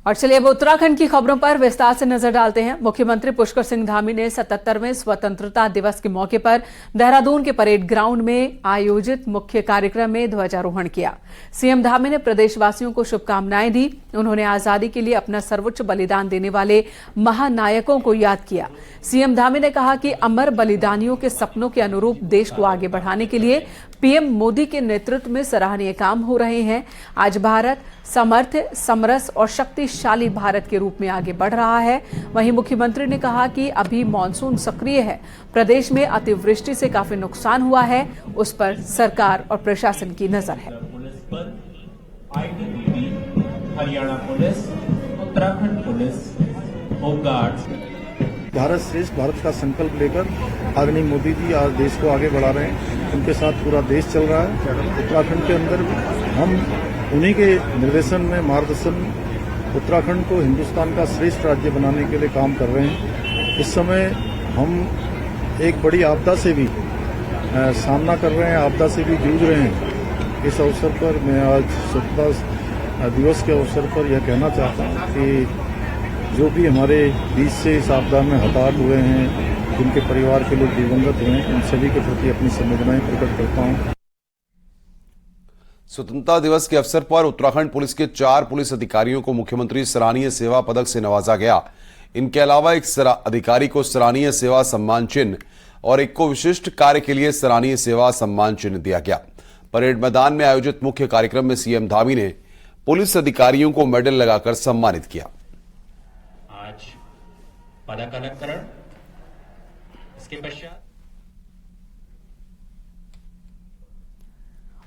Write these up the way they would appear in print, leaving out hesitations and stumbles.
और चलिए अब उत्तराखंड की खबरों पर विस्तार से नजर डालते हैं। मुख्यमंत्री पुष्कर सिंह धामी ने 77वें स्वतंत्रता दिवस के मौके पर देहरादून के परेड ग्राउंड में आयोजित मुख्य कार्यक्रम में ध्वजारोहण किया। सीएम धामी ने प्रदेशवासियों को शुभकामनाएं दी। उन्होंने आजादी के लिए अपना सर्वोच्च बलिदान देने वाले महानायकों को याद किया। सीएम धामी ने कहा कि अमर बलिदानियों के सपनों के अनुरूप देश को आगे बढ़ाने के लिए पीएम मोदी के नेतृत्व में सराहनीय काम हो रहे हैं। आज भारत समर्थ, समरस और शक्तिशाली भारत के रूप में आगे बढ़ रहा है। वहीं मुख्यमंत्री ने कहा कि अभी मानसून सक्रिय है, प्रदेश में अतिवृष्टि से काफी नुकसान हुआ है, उस पर सरकार और प्रशासन की नजर है। Haryana police, Uttarakhand police, home guard. Bharat श्रेष्ठ भारत का संकल्प लेकर आदरणीय मोदी जी आज देश को आगे बढ़ा रहे हैं। उनके साथ पूरा देश चल रहा है। उत्तराखंड के अंदर हम उन्हीं के निर्देशन में, मार्गदर्शन, उत्तराखंड को हिंदुस्तान का श्रेष्ठ राज्य बनाने के लिए काम कर रहे हैं। इस समय हम एक बड़ी आपदा से भी सामना कर रहे हैं, आपदा से भी जूझ रहे हैं। इस अवसर पर मैं आज स्वतंत्रता दिवस के अवसर पर यह कहना चाहता हूँ कि जो भी हमारे बीच से इस आपदा में हताहत हुए हैं, जिनके परिवार के लोग दिवंगत हुए हैं, उन सभी के प्रति अपनी संवेदनाएं प्रकट करता हूँ। स्वतंत्रता दिवस के अवसर पर उत्तराखंड पुलिस के 4 पुलिस अधिकारियों को मुख्यमंत्री सराहनीय सेवा पदक से नवाजा गया। इनके अलावा एक अधिकारी को सराहनीय सेवा सम्मान चिन्ह और एक को विशिष्ट कार्य के लिए सराहनीय सेवा सम्मान चिन्ह दिया गया। परेड मैदान में आयोजित मुख्य कार्यक्रम में सीएम धामी ने पुलिस अधिकारियों को मेडल लगाकर सम्मानित किया। आज पदक अलंकरण, इसके पश्चात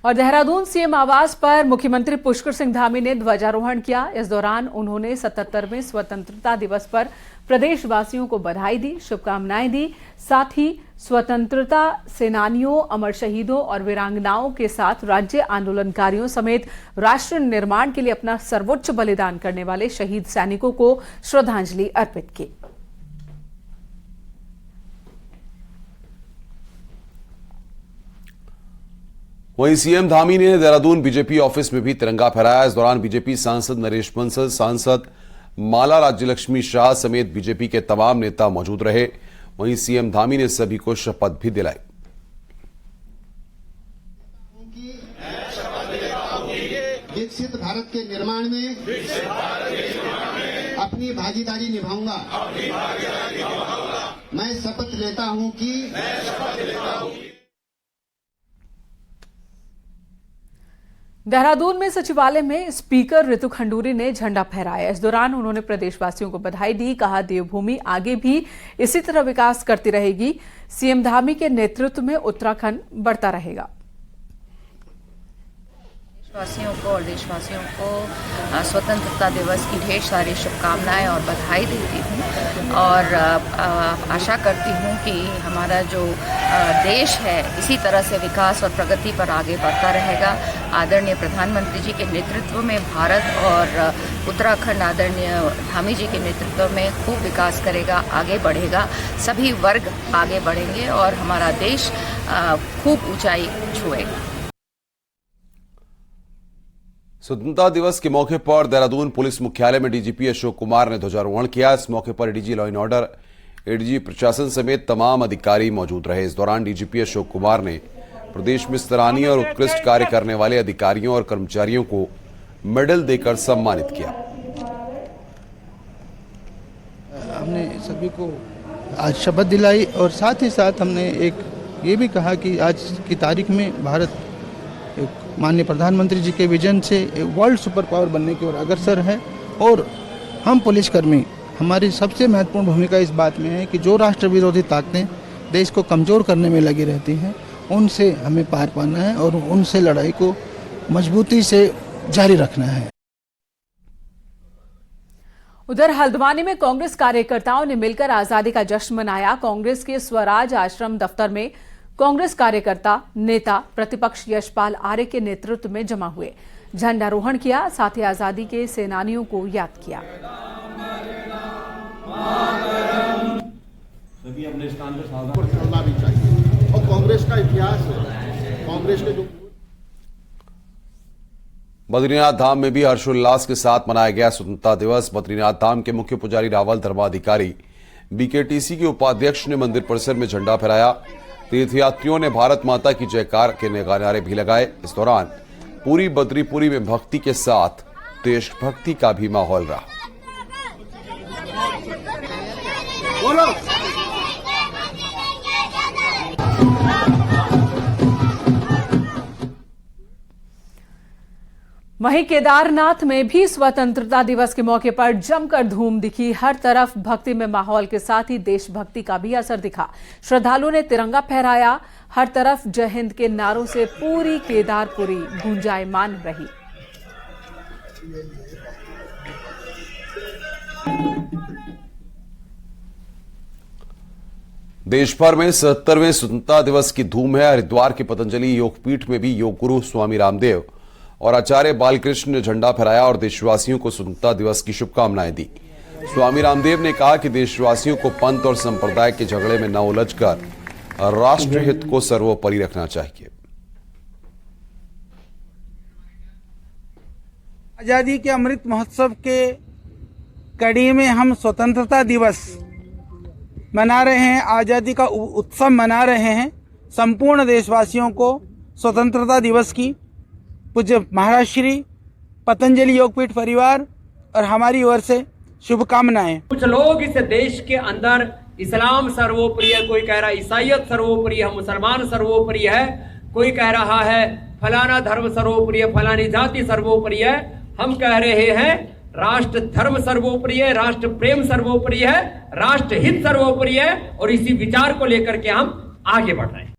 और देहरादून सीएम आवास पर मुख्यमंत्री पुष्कर सिंह धामी ने ध्वजारोहण किया। इस दौरान उन्होंने 77वें स्वतंत्रता दिवस पर प्रदेशवासियों को बधाई दी, शुभकामनाएं दी। साथ ही स्वतंत्रता सेनानियों, अमर शहीदों और वीरांगनाओं के साथ राज्य आंदोलनकारियों समेत राष्ट्र निर्माण के लिए अपना सर्वोच्च बलिदान करने वाले शहीद सैनिकों को श्रद्धांजलि अर्पित की। वहीं सीएम धामी ने देहरादून बीजेपी ऑफिस में भी तिरंगा फहराया। इस दौरान बीजेपी सांसद नरेश बंसल, सांसद माला राज्यलक्ष्मी शाह समेत बीजेपी के तमाम नेता मौजूद रहे। वहीं सीएम धामी ने सभी को शपथ भी दिलाई। विकसित भारत के निर्माण में अपनी भागीदारी निभाऊंगा। मैं शपथ लेता हूं कि देहरादून में सचिवालय में स्पीकर ऋतु खंडूरी ने झंडा फहराया। इस दौरान उन्होंने प्रदेशवासियों को बधाई दी। कहा, देवभूमि आगे भी इसी तरह विकास करती रहेगी। सीएम धामी के नेतृत्व में उत्तराखंड बढ़ता रहेगा। देशवासियों को और देशवासियों को स्वतंत्रता दिवस की ढेर सारी शुभकामनाएं और बधाई देती हूं और आशा करती हूं कि हमारा जो देश है इसी तरह से विकास और प्रगति पर आगे बढ़ता रहेगा। आदरणीय प्रधानमंत्री जी के नेतृत्व में भारत और उत्तराखंड आदरणीय धामी जी के नेतृत्व में खूब विकास करेगा, आगे बढ़ेगा। सभी वर्ग आगे बढ़ेंगे और हमारा देश खूब ऊंचाई छुएगा। स्वतंत्रता दिवस के मौके पर देहरादून पुलिस मुख्यालय में डीजीपी अशोक कुमार ने ध्वजारोहण किया। इस मौके पर ADG law and order, ADG प्रशासन समेत तमाम अधिकारी मौजूद रहे। इस दौरान डीजीपी अशोक कुमार ने प्रदेश में सराहनीय और उत्कृष्ट कार्य करने वाले अधिकारियों और कर्मचारियों को मेडल देकर सम्मानित किया। हमने सभी को आज शपथ दिलाई और साथ ही साथ हमने एक ये भी कहा कि आज की तारीख में भारत माननीय प्रधानमंत्री जी के विजन से वर्ल्ड सुपर पावर बनने की ओर अग्रसर है और हम पुलिसकर्मी, हमारी सबसे महत्वपूर्ण भूमिका इस बात में है कि जो राष्ट्र विरोधी ताकतें देश को कमज़ोर करने में लगी रहती हैं, उनसे हमें पार पाना है और उनसे लड़ाई को मजबूती से जारी रखना है। उधर हल्द्वानी में कांग्रेस कार्यकर्ताओं ने मिलकर आजादी का जश्न मनाया। कांग्रेस के स्वराज आश्रम दफ्तर में कांग्रेस कार्यकर्ता, नेता प्रतिपक्ष यशपाल आर्य के नेतृत्व में जमा हुए, झंडारोहण किया, साथ ही आजादी के सेनानियों को याद किया। सभी अपने स्थान पर सावधान चलना भी चाहिए और कांग्रेस का इतिहास है, कांग्रेस के जो बद्रीनाथ धाम में भी हर्षोल्लास के साथ मनाया गया स्वतंत्रता दिवस। बद्रीनाथ धाम के मुख्य पुजारी रावल धर्माधिकारी बीकेटीसी के उपाध्यक्ष ने मंदिर परिसर में झंडा फहराया। तीर्थयात्रियों ने भारत माता की जयकार के नारे भी लगाए। इस दौरान पूरी बद्रीपुरी में भक्ति के साथ देशभक्ति का भी माहौल रहा। वहीं केदारनाथ में भी स्वतंत्रता दिवस के मौके पर जमकर धूम दिखी। हर तरफ भक्ति में माहौल के साथ ही देशभक्ति का भी असर दिखा। श्रद्धालुओं ने तिरंगा फहराया। हर तरफ जय हिंद के नारों से पूरी केदारपुरी गुंजायमान रही। देश भर में 77वें स्वतंत्रता दिवस की धूम है। हरिद्वार के पतंजलि योगपीठ में भी योग गुरु स्वामी रामदेव और आचार्य बालकृष्ण ने झंडा फहराया और देशवासियों को स्वतंत्रता दिवस की शुभकामनाएं दी। स्वामी रामदेव ने कहा कि देशवासियों को पंथ और संप्रदाय के झगड़े में न उलझकर राष्ट्रहित को सर्वोपरि रखना चाहिए। आजादी के अमृत महोत्सव के कड़ी में हम स्वतंत्रता दिवस मना रहे हैं, आजादी का उत्सव मना रहे हैं। संपूर्ण देशवासियों को स्वतंत्रता दिवस की पूज्य महाराज श्री पतंजलि योगपीठ परिवार और हमारी ओर से शुभकामनाएं। कुछ लोग इस देश के अंदर इस्लाम सर्वोपरि है, कोई कह रहा है ईसाइयत सर्वोपरि है, मुसलमान सर्वोपरि है, कोई कह रहा है फलाना धर्म सर्वोपरि है, फलानी जाति सर्वोपरि है। हम कह रहे हैं राष्ट्र धर्म सर्वोपरि है, राष्ट्र प्रेम सर्वोपरि है, राष्ट्र हित सर्वोपरि है और इसी विचार को लेकर के हम आगे बढ़ रहे हैं।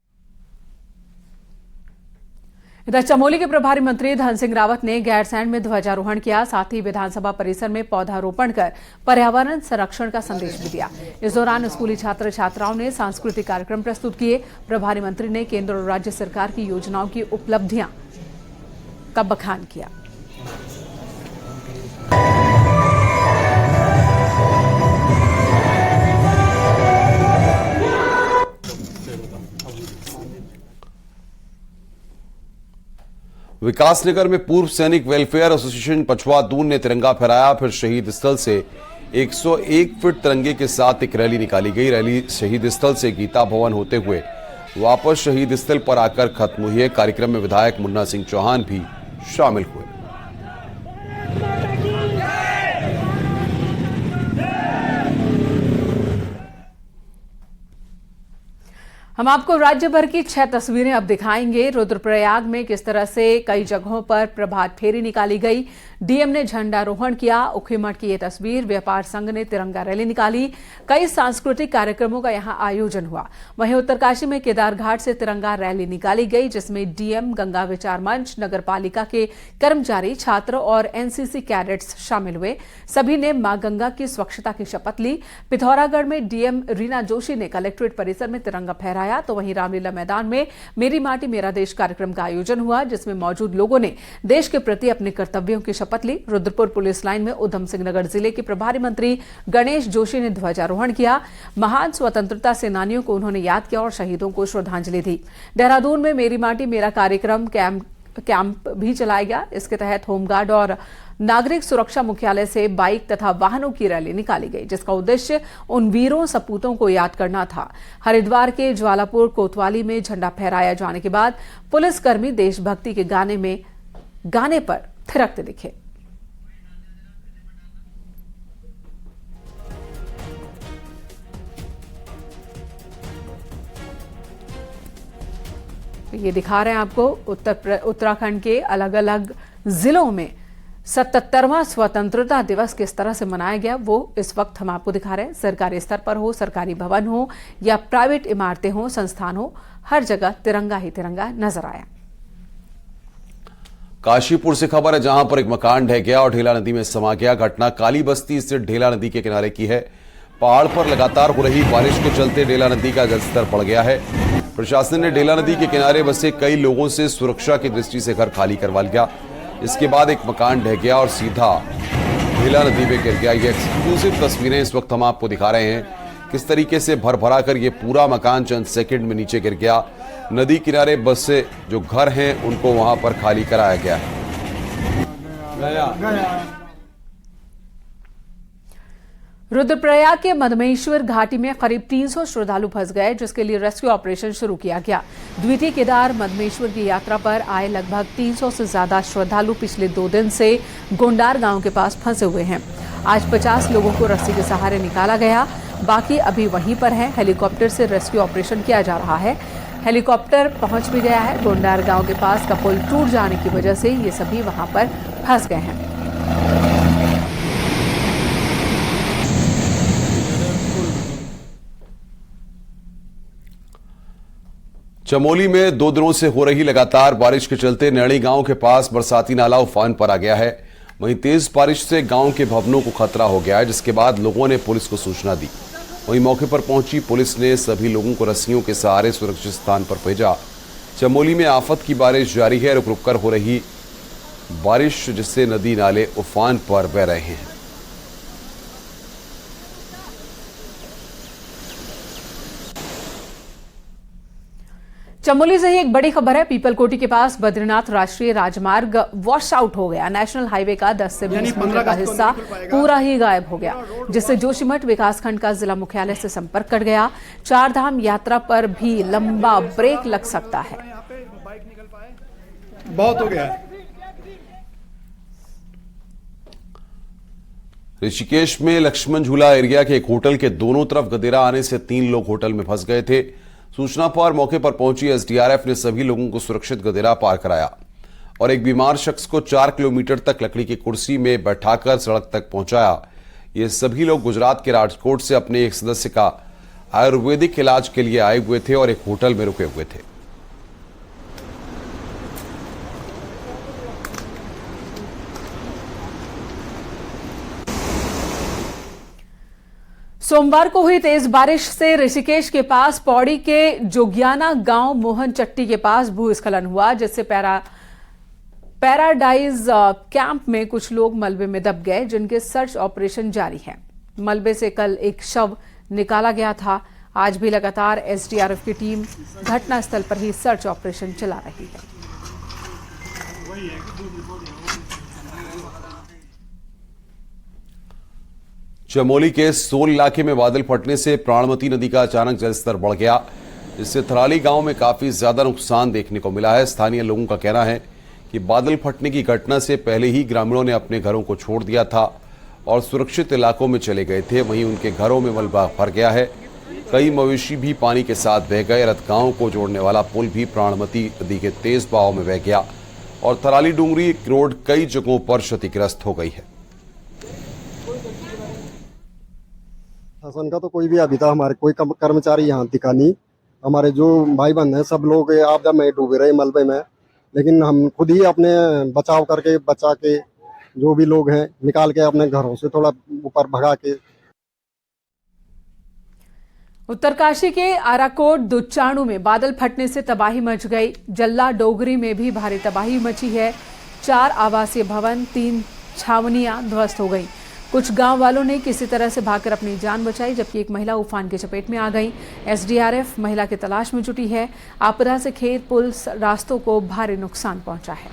इधर चमोली के प्रभारी मंत्री धन सिंह रावत ने गैरसैंण में ध्वजारोहण किया। साथ ही विधानसभा परिसर में पौधारोपण कर पर्यावरण संरक्षण का संदेश भी दिया। इस दौरान स्कूली छात्र छात्राओं ने सांस्कृतिक कार्यक्रम प्रस्तुत किए। प्रभारी मंत्री ने केंद्र और राज्य सरकार की योजनाओं की उपलब्धियां का बखान किया। विकासनगर में पूर्व सैनिक वेलफेयर एसोसिएशन पछवा दून ने तिरंगा फहराया। फिर शहीद स्थल से 101 फीट तिरंगे के साथ एक रैली निकाली गई। रैली शहीद स्थल से गीता भवन होते हुए वापस शहीद स्थल पर आकर खत्म हुई है। कार्यक्रम में विधायक मुन्ना सिंह चौहान भी शामिल हुए। हम आपको राज्य भर की 6 तस्वीरें अब दिखाएंगे। रुद्रप्रयाग में किस तरह से कई जगहों पर प्रभात फेरी निकाली गई। डीएम ने झंडारोहण किया। उखीमठ की ये तस्वीर। व्यापार संघ ने तिरंगा रैली निकाली। कई सांस्कृतिक कार्यक्रमों का यहां आयोजन हुआ। वहीं उत्तरकाशी में केदारघाट से तिरंगा रैली निकाली गई, जिसमें डीएम, गंगा विचार मंच, नगर पालिका के कर्मचारी, छात्र और एनसीसी कैडेट्स शामिल हुए। सभी ने मां गंगा की स्वच्छता की शपथ ली। पिथौरागढ़ में डीएम रीना जोशी ने कलेक्ट्रेट परिसर में तिरंगा फहराया। तो वहीं रामलीला मैदान में मेरी माटी मेरा देश कार्यक्रम का आयोजन हुआ, जिसमें मौजूद लोगों ने देश के प्रति अपने कर्तव्यों की शपथ ली। रुद्रपुर पुलिस लाइन में उधम सिंह नगर जिले के प्रभारी मंत्री गणेश जोशी ने ध्वजारोहण किया। महान स्वतंत्रता सेनानियों को उन्होंने याद किया और शहीदों को श्रद्धांजलि दी। देहरादून में मेरी माटी मेरा कार्यक्रम कैंप भी चलाया गया। इसके तहत होमगार्ड और नागरिक सुरक्षा मुख्यालय से बाइक तथा वाहनों की रैली निकाली गई, जिसका उद्देश्य उन वीरों सपूतों को याद करना था। हरिद्वार के ज्वालापुर कोतवाली में झंडा फहराया जाने के बाद पुलिसकर्मी देशभक्ति के गाने पर थिरकते दिखे। ये दिखा रहे हैं आपको उत्तराखंड के अलग अलग जिलों में 77वां स्वतंत्रता दिवस किस तरह से मनाया गया, वो इस वक्त हम आपको दिखा रहे हैं। सरकारी स्तर पर हो, सरकारी भवन हो या प्राइवेट इमारतें हो, संस्थान हो, हर जगह तिरंगा ही तिरंगा नजर आया। काशीपुर से खबर है, जहां पर एक मकान ढह गया और ढेला नदी में समा गया। घटना काली बस्ती स्थित ढेला नदी के किनारे की है। पहाड़ पर लगातार हो रही बारिश के चलते ढेला नदी का जलस्तर बढ़ गया है। प्रशासन ने ढेला नदी के किनारे बसे कई लोगों से सुरक्षा की दृष्टि से घर खाली करवा लिया। इसके बाद एक मकान ढह गया और सीधा ढेला नदी में गिर गया। ये एक्सक्लूसिव तस्वीरें इस वक्त हम आपको दिखा रहे हैं, किस तरीके से भर कर ये पूरा मकान चंद सेकंड में नीचे गिर गया। नदी किनारे बसे जो घर हैं उनको वहां पर खाली कराया गया है। रुद्रप्रयाग के मधमेश्वर घाटी में करीब 300 श्रद्धालु फंस गए, जिसके लिए रेस्क्यू ऑपरेशन शुरू किया गया। द्वितीय केदार मधमेश्वर की यात्रा पर आए लगभग 300 से ज्यादा श्रद्धालु पिछले 2 दिन से गोंडार गांव के पास फंसे हुए हैं। आज 50 लोगों को रस्सी के सहारे निकाला गया, बाकी अभी वहीं पर हैं। हेलीकॉप्टर से रेस्क्यू ऑपरेशन किया जा रहा है। हेलीकॉप्टर पहुंच भी गया है। गोंडार गांव के पास का पुल टूट जाने की वजह से ये सभी वहां पर फंस गए हैं। चमोली में 2 दिनों से हो रही लगातार बारिश के चलते नैणी गांव के पास बरसाती नाला उफान पर आ गया है। वहीं तेज बारिश से गांव के भवनों को खतरा हो गया है, जिसके बाद लोगों ने पुलिस को सूचना दी। वहीं मौके पर पहुंची पुलिस ने सभी लोगों को रस्सियों के सहारे सुरक्षित स्थान पर भेजा। चमोली में आफत की बारिश जारी है। रुक रुक कर हो रही बारिश जिससे नदी नाले उफान पर बह रहे हैं। चमोली से ही एक बड़ी खबर है। पीपलकोटी के पास बद्रीनाथ राष्ट्रीय राजमार्ग वॉश आउट हो गया। नेशनल हाईवे का 10 से 20 मीटर का हिस्सा पूरा ही गायब हो गया, जिससे जोशीमठ विकासखंड का जिला मुख्यालय से संपर्क कट गया। 4 धाम यात्रा पर भी लंबा ब्रेक लग सकता है। बहुत हो गया। ऋषिकेश में लक्ष्मण झूला एरिया के एक होटल के दोनों तरफ गदेरा आने से 3 लोग होटल में फंस गए थे। सूचना पर मौके पर पहुंची एसडीआरएफ ने सभी लोगों को सुरक्षित गदेरा पार कराया और एक बीमार शख्स को 4 किलोमीटर तक लकड़ी की कुर्सी में बैठाकर सड़क तक पहुंचाया। ये सभी लोग गुजरात के राजकोट से अपने एक सदस्य का आयुर्वेदिक इलाज के लिए आए हुए थे और एक होटल में रुके हुए थे। सोमवार को हुई तेज बारिश से ऋषिकेश के पास पौड़ी के जोगियाना गांव मोहन चट्टी के पास भूस्खलन हुआ, जिससे पैराडाइज कैंप में कुछ लोग मलबे में दब गए, जिनके सर्च ऑपरेशन जारी है। मलबे से कल एक शव निकाला गया था। आज भी लगातार एसडीआरएफ की टीम घटनास्थल पर ही सर्च ऑपरेशन चला रही है। चमोली के सोल इलाके में बादल फटने से प्राणमती नदी का अचानक जलस्तर बढ़ गया, जिससे थराली गांव में काफी ज्यादा नुकसान देखने को मिला है। स्थानीय लोगों का कहना है कि बादल फटने की घटना से पहले ही ग्रामीणों ने अपने घरों को छोड़ दिया था और सुरक्षित इलाकों में चले गए थे। वहीं उनके घरों में मलबा भर गया है। कई मवेशी भी पानी के साथ बह गए। रतगांव को जोड़ने वाला पुल भी प्राणमती नदी के तेज बहाव में बह गया और थराली डूंगरी रोड कई जगहों पर क्षतिग्रस्त हो गई है। शासन का तो कोई भी अभी तक हमारे कोई कर्मचारी यहाँ दिखा नहीं। हमारे जो भाई बहन हैं सब लोग आपदा में डूबे रहे मलबे में, लेकिन हम खुद ही अपने बचाव करके बचा के जो भी लोग हैं निकाल के अपने घरों से थोड़ा ऊपर भगा के। उत्तरकाशी के आराकोट दुचाणु में बादल फटने से तबाही मच गई। जल्ला डोगरी में भी भारी तबाही मची है। 4 आवासीय भवन, 3 छावनियां ध्वस्त हो गई। कुछ गांव वालों ने किसी तरह से भागकर अपनी जान बचाई, जबकि एक महिला उफान की चपेट में आ गई। एसडीआरएफ महिला की तलाश में जुटी है। आपदा से खेत पुल रास्तों को भारी नुकसान पहुंचा है।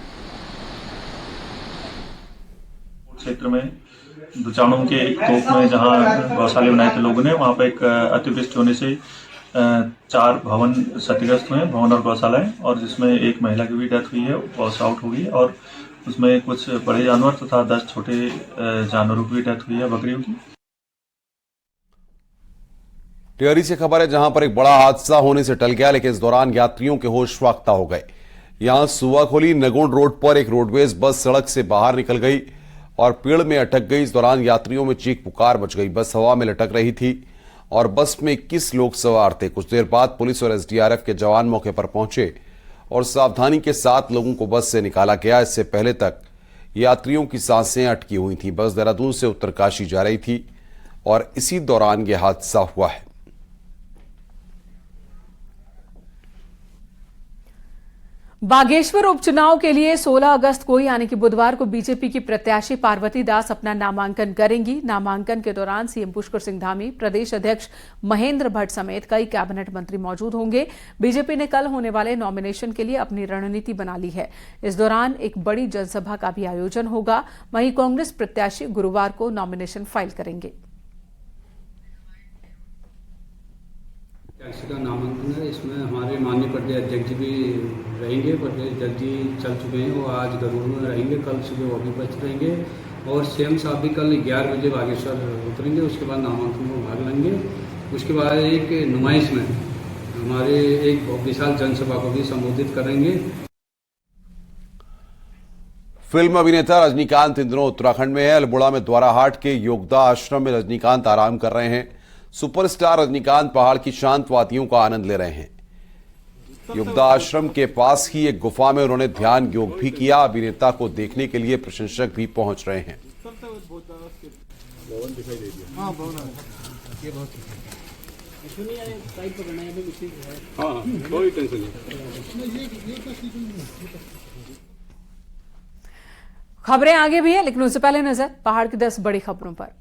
क्षेत्र में दुचाणों के एक तोप में जहां गौशाले बनाए थे लोगों ने, वहां पर एक अतिवृष्टि होने से 4 भवन क्षतिग्रस्त हुए, भवन और गौशालाएं, और जिसमें एक महिला की भी डेथ हुई है, वॉश आउट हो गई, और उसमें कुछ बड़े जानवर तथा 10 छोटे जानवरों की डेथ हुई है, बकरियों की। टिहरी से खबर है, जहां पर एक बड़ा हादसा होने से टल गया, लेकिन इस दौरान यात्रियों के होश फाख्ता हो गए। यहां सुवाखोली नगोंड रोड पर एक रोडवेज बस सड़क से बाहर निकल गई और पेड़ में अटक गई। इस दौरान यात्रियों में चीख पुकार मच गई। बस हवा में लटक रही थी और बस में 21 लोग सवार थे। कुछ देर बाद पुलिस और एसडीआरएफ के जवान मौके पर पहुंचे और सावधानी के साथ लोगों को बस से निकाला गया। इससे पहले तक यात्रियों की सांसें अटकी हुई थी। बस देहरादून से उत्तरकाशी जा रही थी और इसी दौरान यह हादसा हुआ है। बागेश्वर उपचुनाव के लिए 16 अगस्त को यानी कि बुधवार को बीजेपी की प्रत्याशी पार्वती दास अपना नामांकन करेंगी। नामांकन के दौरान सीएम पुष्कर सिंह धामी, प्रदेश अध्यक्ष महेंद्र भट्ट समेत कई कैबिनेट मंत्री मौजूद होंगे। बीजेपी ने कल होने वाले नॉमिनेशन के लिए अपनी रणनीति बना ली है। इस दौरान एक बड़ी जनसभा का भी आयोजन होगा। वहीं कांग्रेस प्रत्याशी गुरुवार को नॉमिनेशन फाइल करेंगे। का नामांकन है, इसमें हमारे माननीय प्रदेश अध्यक्ष जी भी रहेंगे। प्रदेश अध्यक्ष जी चल चुके हैं, वो आज गरुड़ में रहेंगे, कल सुबह वो भी बच रहेंगे और सीएम साहब भी कल 11 बजे बागेश्वर उतरेंगे। उसके बाद नामांकन में भाग लेंगे। उसके बाद एक नुमाइश में हमारे एक विशाल जनसभा को भी संबोधित करेंगे। फिल्म अभिनेता रजनीकांत इन दिनों उत्तराखंड में है। अल्मोड़ा में द्वाराहाट के योगदा आश्रम में रजनीकांत आराम कर रहे हैं। सुपरस्टार रजनीकांत पहाड़ की शांत वादियों का आनंद ले रहे हैं। योगदा आश्रम के पास ही एक गुफा में उन्होंने ध्यान योग भी किया। अभिनेता को देखने के लिए प्रशंसक भी पहुंच रहे हैं। खबरें आगे भी है, लेकिन उससे पहले नजर पहाड़ की 10 बड़ी खबरों पर।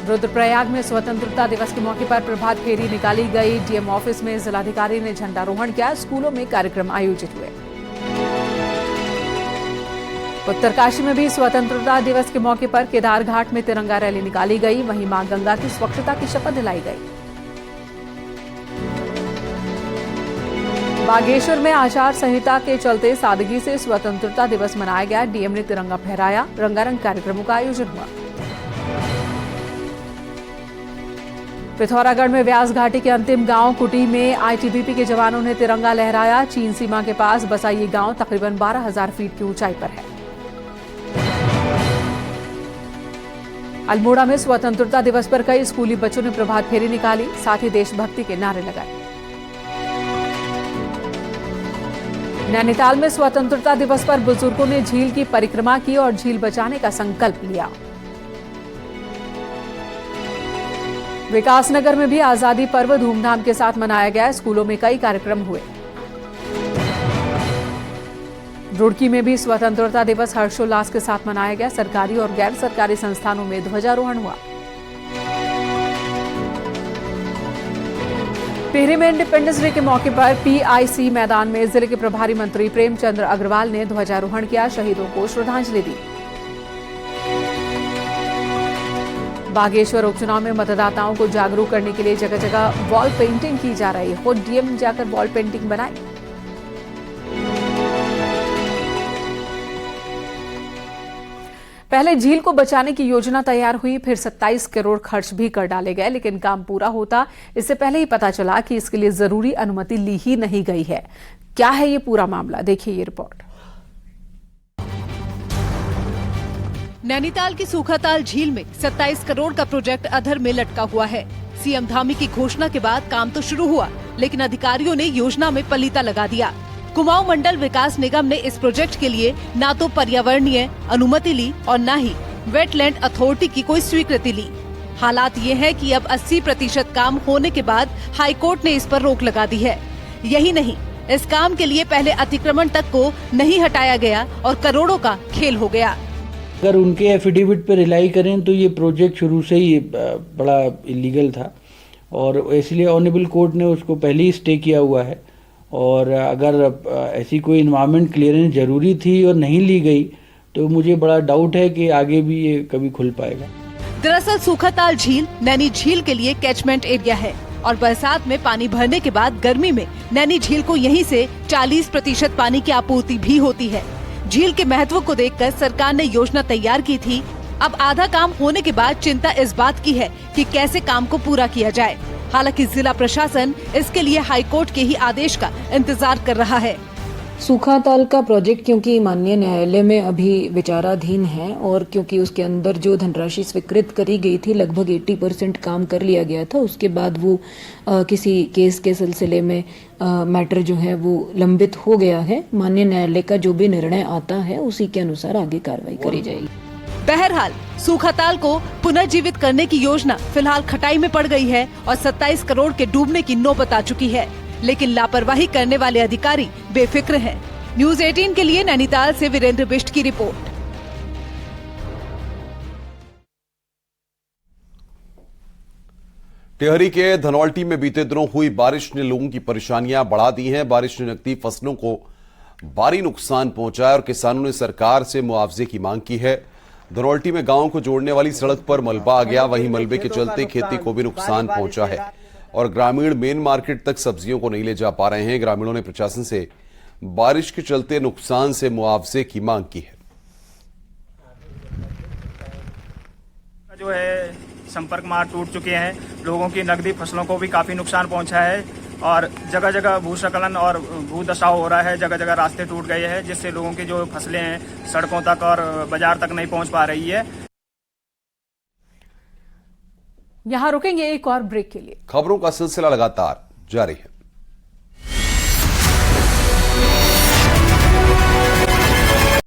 रुद्रप्रयाग में स्वतंत्रता दिवस के मौके पर प्रभात फेरी निकाली गई। डीएम ऑफिस में जिलाधिकारी ने झंडारोहण किया। स्कूलों में कार्यक्रम आयोजित हुए। उत्तरकाशी में भी स्वतंत्रता दिवस के मौके पर केदार घाट में तिरंगा रैली निकाली गई। वहीं मां गंगा की स्वच्छता की शपथ दिलाई गई। बागेश्वर में आचार संहिता के चलते सादगी से स्वतंत्रता दिवस मनाया गया। डीएम ने तिरंगा फहराया। रंगारंग कार्यक्रमों का आयोजन हुआ। पिथौरागढ़ में व्यास घाटी के अंतिम गांव कुटी में आईटीबीपी के जवानों ने तिरंगा लहराया। चीन सीमा के पास बसा ये गांव तकरीबन 12,000 फीट की ऊंचाई पर है। अल्मोड़ा में स्वतंत्रता दिवस पर कई स्कूली बच्चों ने प्रभात फेरी निकाली, साथ ही देशभक्ति के नारे लगाए। नैनीताल में स्वतंत्रता दिवस पर बुजुर्गों ने झील की परिक्रमा की और झील बचाने का संकल्प लिया। विकासनगर में भी आजादी पर्व धूमधाम के साथ मनाया गया। स्कूलों में कई कार्यक्रम हुए। रुड़की में भी स्वतंत्रता दिवस हर्षोल्लास के साथ मनाया गया। सरकारी और गैर सरकारी संस्थानों में ध्वजारोहण हुआ। टिहरी में इंडिपेंडेंस डे के मौके पर पीआईसी मैदान में जिले के प्रभारी मंत्री प्रेमचंद्र अग्रवाल ने ध्वजारोहण किया। शहीदों को श्रद्धांजलि दी। बागेश्वर उपचुनाव में मतदाताओं को जागरूक करने के लिए जगह जगह वॉल पेंटिंग की जा रही है। खुद डीएम जाकर वॉल पेंटिंग बनाई। पहले झील को बचाने की योजना तैयार हुई, फिर 27 करोड़ खर्च भी कर डाले गए, लेकिन काम पूरा होता इससे पहले ही पता चला कि इसके लिए जरूरी अनुमति ली ही नहीं गई है। क्या है ये पूरा मामला, देखिए ये रिपोर्ट। नैनीताल की सूखाताल झील में 27 करोड़ का प्रोजेक्ट अधर में लटका हुआ है। सीएम धामी की घोषणा के बाद काम तो शुरू हुआ, लेकिन अधिकारियों ने योजना में पलीता लगा दिया। कुमाऊं मंडल विकास निगम ने इस प्रोजेक्ट के लिए न तो पर्यावरणीय अनुमति ली और न ही वेटलैंड अथॉरिटी की कोई स्वीकृति ली। हालात ये है कि अब 80% काम होने के बाद हाईकोर्ट ने इस पर रोक लगा दी है। यही नहीं, इस काम के लिए पहले अतिक्रमण तक को नहीं हटाया गया और करोड़ों का खेल हो गया। अगर उनके एफिडेविट पर रिलाई करें तो ये प्रोजेक्ट शुरू से ही बड़ा इलीगल था और इसलिए ऑनरेबल कोर्ट ने उसको पहले ही स्टे किया हुआ है। और अगर ऐसी कोई इन्वायरमेंट क्लियरेंस जरूरी थी और नहीं ली गई तो मुझे बड़ा डाउट है कि आगे भी ये कभी खुल पाएगा। दरअसल सूखाताल झील नैनी झील के लिए कैचमेंट एरिया है और बरसात में पानी भरने के बाद गर्मी में नैनी झील को यहीं से 40% पानी की आपूर्ति भी होती है। झील के महत्व को देखकर सरकार ने योजना तैयार की थी। अब आधा काम होने के बाद चिंता इस बात की है कि कैसे काम को पूरा किया जाए। हालांकि जिला प्रशासन इसके लिए हाईकोर्ट के ही आदेश का इंतजार कर रहा है। सूखाताल का प्रोजेक्ट क्योंकि माननीय न्यायालय में अभी विचाराधीन है और क्योंकि उसके अंदर जो धनराशि स्वीकृत करी गई थी लगभग 80% काम कर लिया गया था, उसके बाद वो किसी केस के सिलसिले में मैटर जो है वो लंबित हो गया है। माननीय न्यायालय का जो भी निर्णय आता है उसी के अनुसार आगे कार्रवाई करी जाएगी। बहरहाल सूखाताल को पुनर्जीवित करने की योजना फिलहाल खटाई में पड़ गई है और 27 करोड़ के डूबने की नौबत आ चुकी है। लेकिन लापरवाही करने वाले अधिकारी बेफिक्र हैं। न्यूज 18 के लिए नैनीताल से वीरेंद्र बिष्ट की रिपोर्ट। टिहरी के धनौल्टी में बीते दिनों हुई बारिश ने लोगों की परेशानियां बढ़ा दी हैं। बारिश ने नकदी फसलों को भारी नुकसान पहुंचाया और किसानों ने सरकार से मुआवजे की मांग की है। धनौल्टी में गांव को जोड़ने वाली सड़क पर मलबा आ गया, वहीं मलबे के चलते खेती को भी नुकसान पहुंचा है और ग्रामीण मेन मार्केट तक सब्जियों को नहीं ले जा पा रहे हैं। ग्रामीणों ने प्रशासन से बारिश के चलते नुकसान से मुआवजे की मांग की है। जो है संपर्क मार्ग टूट चुके हैं, लोगों की नकदी फसलों को भी काफी नुकसान पहुंचा है और जगह जगह भूस्खलन और भूदशाव हो रहा है। जगह जगह रास्ते टूट गए हैं, जिससे लोगों की जो फसलें हैं सड़कों तक और बाजार तक नहीं पहुंच पा रही है। यहां रुकेंगे एक और ब्रेक के लिए। खबरों का सिलसिला लगातार जारी है।